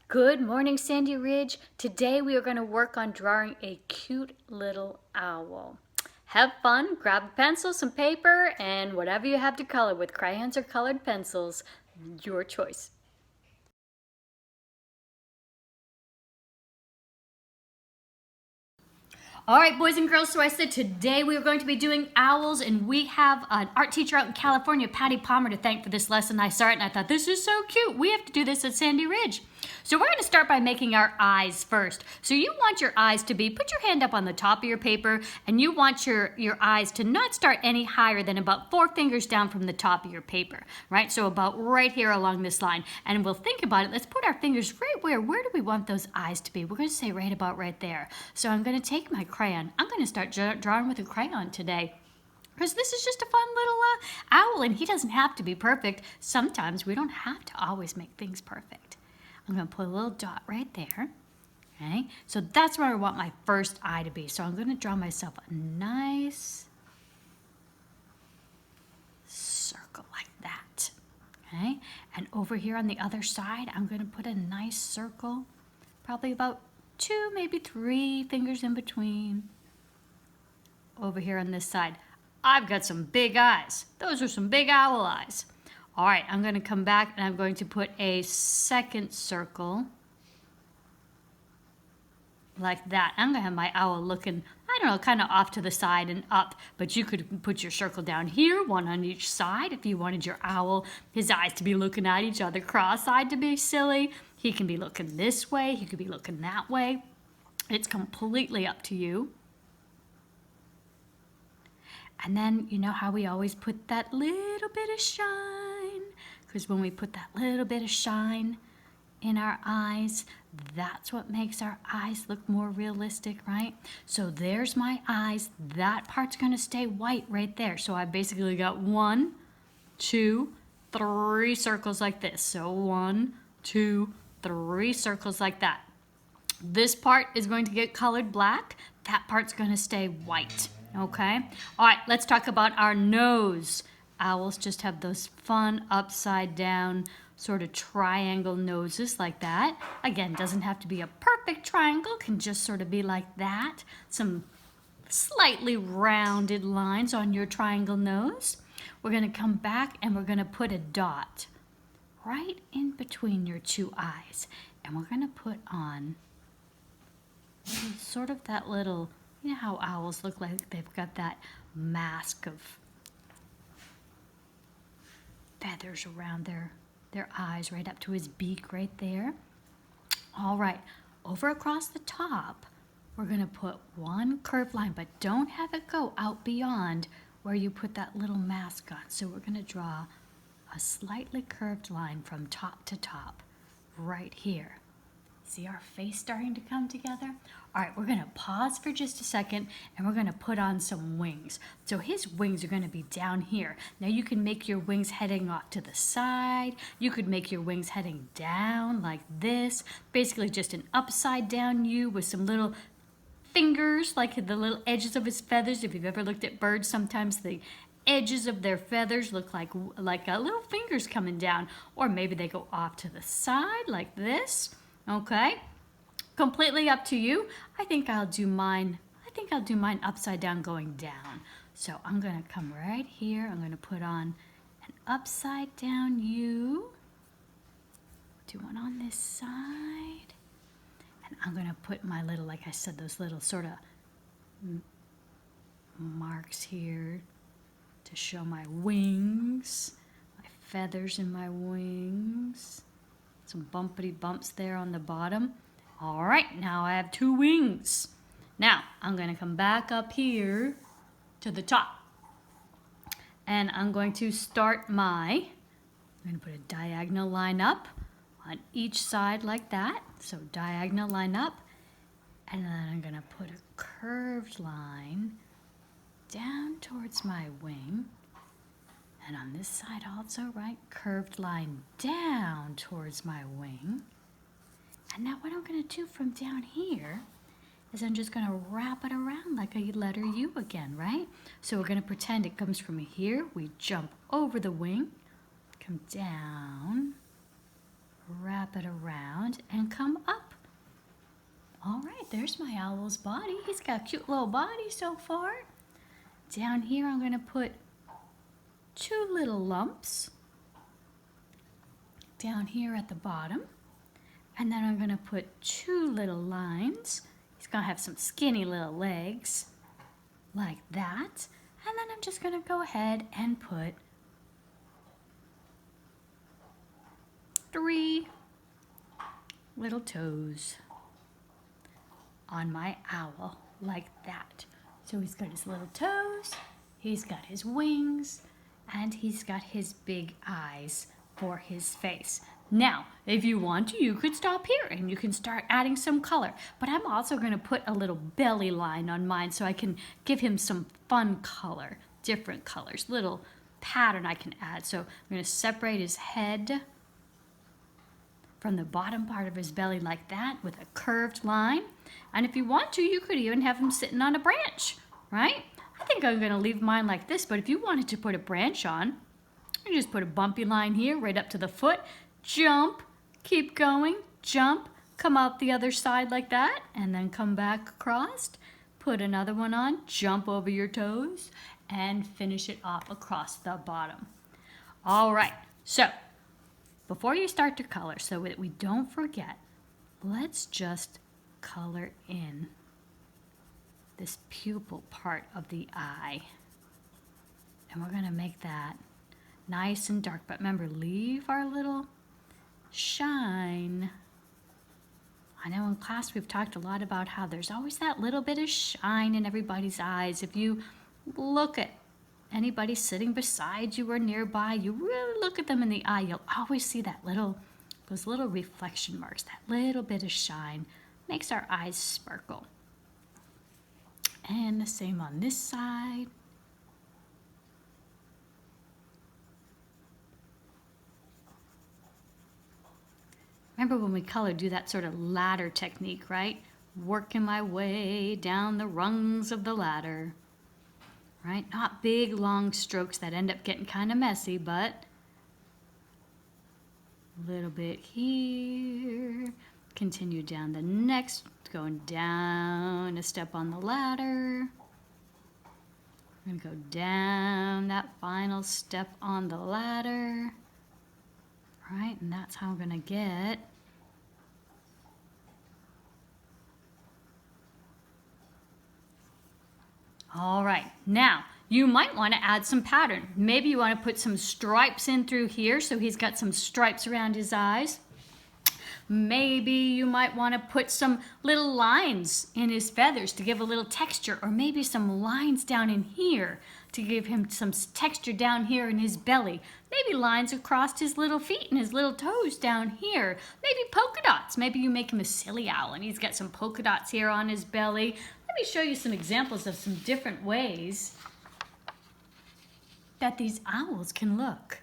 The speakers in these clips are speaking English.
Good morning, Sandy Ridge. Today we are going to work on drawing a cute little owl. Have fun, grab a pencil, some paper, and whatever you have to color with, crayons or colored pencils, your choice. All right, boys and girls, so I said today we are going to be doing owls, and we have an art teacher out in California, Patty Palmer, to thank for this lesson. I saw it and I thought, this is so cute. We have to do this at Sandy Ridge. So we're going to start by making our eyes first. So you want your eyes to be, put your hand up on the top of your paper, and you want your eyes to not start any higher than about 4 fingers down from the top of your paper, right? So about right here along this line. And we'll think about it. Let's put our fingers right where do we want those eyes to be? We're going to say right about right there. So I'm going to take my crayon. I'm going to start drawing with a crayon today, because this is just a fun little owl, and he doesn't have to be perfect. Sometimes we don't have to always make things perfect. I'm going to put a little dot right there. Okay, so that's where I want my first eye to be. So I'm going to draw myself a nice circle like that. Okay, and over here on the other side, I'm going to put a nice circle, probably about 2, maybe 3 fingers in between. Over here on this side, I've got some big eyes. Those are some big owl eyes. All right, I'm going to come back and I'm going to put a second circle like that. I'm going to have my owl looking, I don't know, kind of off to the side and up, but you could put your circle down here, one on each side. If you wanted your owl, his eyes to be looking at each other cross-eyed to be silly, he can be looking this way, he could be looking that way. It's completely up to you. And then, you know how we always put that little bit of shine? Because when we put that little bit of shine in our eyes, that's what makes our eyes look more realistic, right? So there's my eyes. That part's going to stay white right there. So I basically got 1, 2, 3 circles like this. So 1, 2, 3 circles like that. This part is going to get colored black. That part's going to stay white. Okay? All right, let's talk about our nose. Owls just have those fun upside down sort of triangle noses like that. Again, doesn't have to be a perfect triangle, can just sort of be like that. Some slightly rounded lines on your triangle nose. We're going to come back and we're going to put a dot right in between your 2 eyes. And we're going to put on sort of that little, you know how owls look like they've got that mask of feathers around their eyes, right up to his beak right there. All right, over across the top, we're going to put one curved line, but don't have it go out beyond where you put that little mask on. So we're going to draw a slightly curved line from top to top right here. See our face starting to come together? All right, we're going to pause for just a second and we're going to put on some wings. So his wings are going to be down here. Now you can make your wings heading off to the side. You could make your wings heading down like this. Basically just an upside down U with some little fingers, like the little edges of his feathers. If you've ever looked at birds, sometimes the edges of their feathers look like little fingers coming down. Or maybe they go off to the side like this. Okay, completely up to you. I think I'll do mine upside down going down. So I'm going to come right here. I'm going to put on an upside down U. Do one on this side. And I'm going to put my little, like I said, those little sort of marks here to show my wings, my feathers in my wings. Some bumpity bumps there on the bottom. All right, now I have 2 wings. Now I'm going to come back up here to the top. And I'm going to start I'm going to put a diagonal line up on each side like that. So diagonal line up. And then I'm going to put a curved line down towards my wing. And on this side also, right, curved line down towards my wing. And now what I'm going to do from down here is I'm just going to wrap it around like a letter U again, right? So we're going to pretend it comes from here. We jump over the wing, come down, wrap it around and come up. All right, there's my owl's body. He's got a cute little body so far. Down here, I'm going to put 2 little lumps down here at the bottom. And then I'm going to put 2 little lines. He's going to have some skinny little legs like that. And then I'm just going to go ahead and put 3 little toes on my owl like that. So he's got his little toes, he's got his wings, and he's got his big eyes for his face. Now, if you want to, you could stop here and you can start adding some color. But I'm also going to put a little belly line on mine so I can give him some fun color, different colors, little pattern I can add. So I'm going to separate his head from the bottom part of his belly like that with a curved line. And if you want to, you could even have him sitting on a branch, right? I think I'm going to leave mine like this, but if you wanted to put a branch on, you just put a bumpy line here right up to the foot, jump, keep going, jump, come out the other side like that, and then come back across, put another one on, jump over your toes, and finish it off across the bottom. All right, so before you start to color, so that we don't forget, let's just color in this pupil part of the eye. And we're going to make that nice and dark. But remember, leave our little shine. I know in class we've talked a lot about how there's always that little bit of shine in everybody's eyes. If you look at anybody sitting beside you or nearby, you really look at them in the eye, you'll always see that those little reflection marks, that little bit of shine. Makes our eyes sparkle. And the same on this side. Remember when we color, do that sort of ladder technique, right? Working my way down the rungs of the ladder. Right? Not big, long strokes that end up getting kind of messy, but a little bit here. Continue down the next, going down a step on the ladder. I'm going to go down that final step on the ladder. All right, and that's how I'm going to get all right, now you might want to add some pattern. Maybe you want to put some stripes in through here so he's got some stripes around his eyes. Maybe you might want to put some little lines in his feathers to give a little texture, or maybe some lines down in here to give him some texture down here in his belly. Maybe lines across his little feet and his little toes down here. Maybe polka dots. Maybe you make him a silly owl and he's got some polka dots here on his belly. Let me show you some examples of some different ways that these owls can look.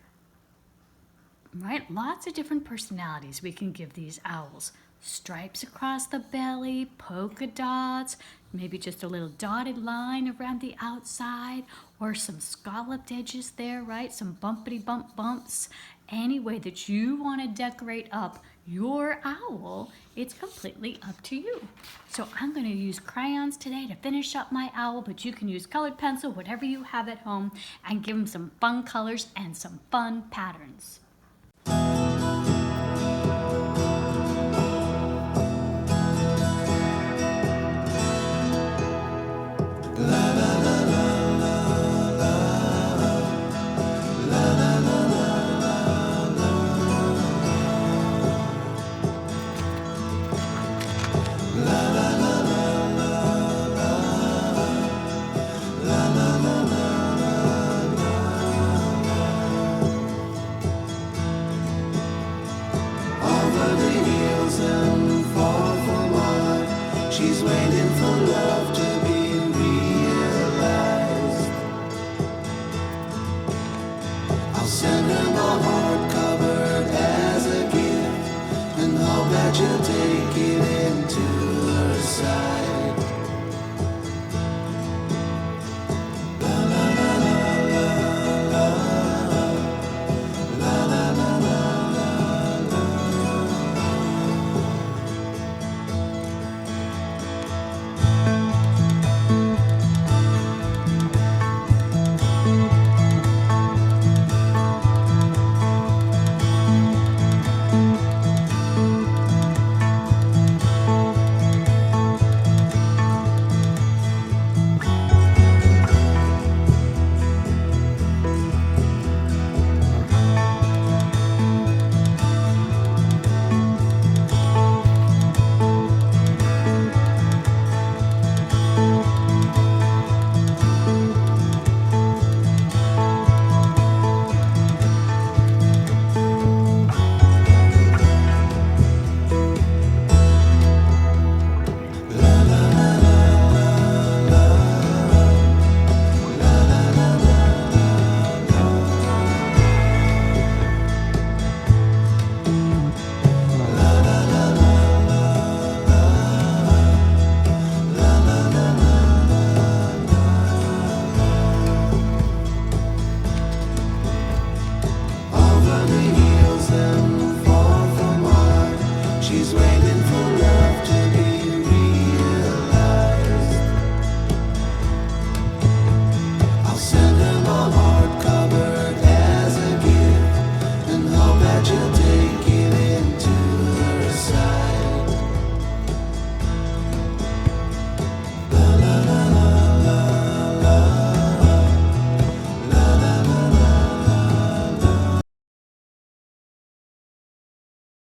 Right? Lots of different personalities we can give these owls. Stripes across the belly, polka dots, maybe just a little dotted line around the outside, or some scalloped edges there, right? Some bumpity bump bumps. Any way that you want to decorate up your owl, it's completely up to you. So I'm going to use crayons today to finish up my owl, but you can use colored pencil, whatever you have at home, and give him some fun colors and some fun patterns. She's waiting for love to be realized. I'll send her my heart covered as a gift, and hope that she'll take it into her side.